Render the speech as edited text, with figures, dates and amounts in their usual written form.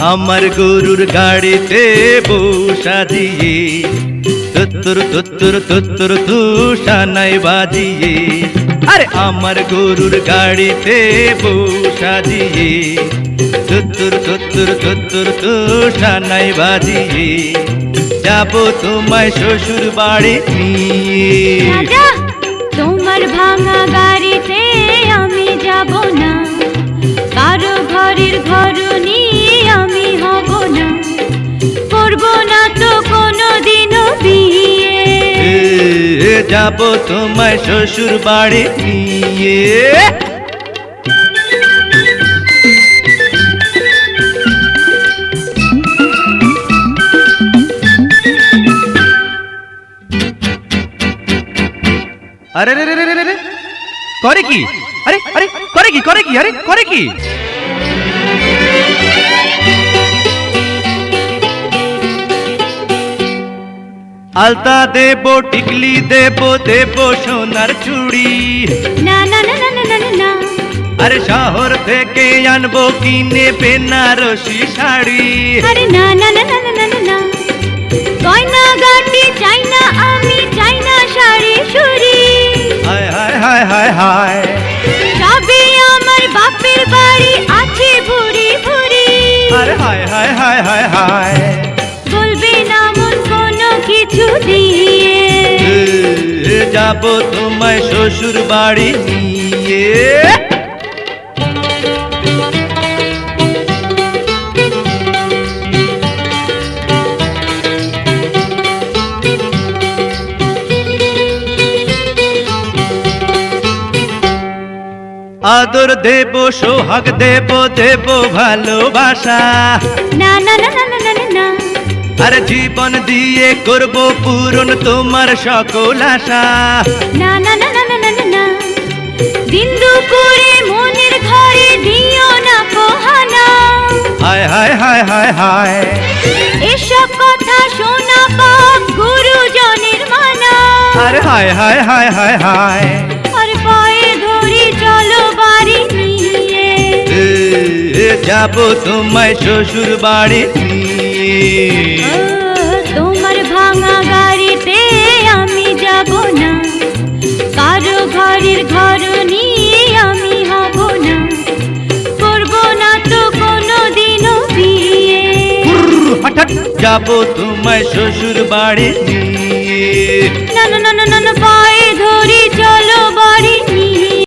আমার গরুর গাড়িতে বসা দিয়ে তুত্তুর তুত্তুর তুত্তুর তুষানাই বাজিয়ে, আরে আমার গরুর গাড়িতে বসা দিয়ে তুত্তুর তুত্তুর তুত্তুর তুষানাই বাজিয়ে যাব তোমায় শ্বশুর বাড়ি নিয়ে। রাজা, তোমার ভাঙা গাড়িতে আমি যাব না, কারো ঘরের ঘরনি আমি হব না, করব না তো কোনোদিনও বিয়ে। যাব তোমায় শ্বশুর বাড়ি নিয়ে। আরে রে রে রে রে রে, করে কি? আরে আরে করে কি? করে কি? আরে করে কি? আলতা দেব, টিকলি দেব, দেব সোনার চুড়ি। না না না না না না না না, আরে শহর থেকে আনবো কিনে বেনারসি শাড়ি। আরে না না না না না না না না, গয়না গাটি চাই না আমি, চাই না শাড়ি সুরি। হায় হায় হায় হায় হায়, সবই আমার বাপের বাড়ি আছে ভুরি ভুরি। আরে হায় হায় হায় হায় হায়, বলবে না মন কোনো কিছু দিয়ে। যাব তোমায় শ্বশুর বাড়ি নিয়ে। আদর দেব, সোহাগ দেব, দেব ভালোবাসা। না না না না না না না না, আরে জীবন দিয়ে করব পূরণ তোমার সকল আশা। না না না না না না না না, দিন দুপুরে মনের ঘরে দিও না পোহানা। হায় হায় হায় হায় হায়, এসব কথা শোনা পাপ গুরুজনের মানা। আরে হায় হায় হায় হায় হায়, আর পায়ে ধরি চলো বাড়ি নিয়ে। যাব তোমায় শ্বশুর বাড়ি নিয়ে। তোমার ভাঙা গাড়িতে আমি যাব না, কারো ঘরের ঘরনি আমি হব না, করব না তো কোনোদিনও বিয়ে। হঠাৎ যাব তোমায় শ্বশুর বাড়ি নিয়ে। না না না না না, পায়ে ধরি চলো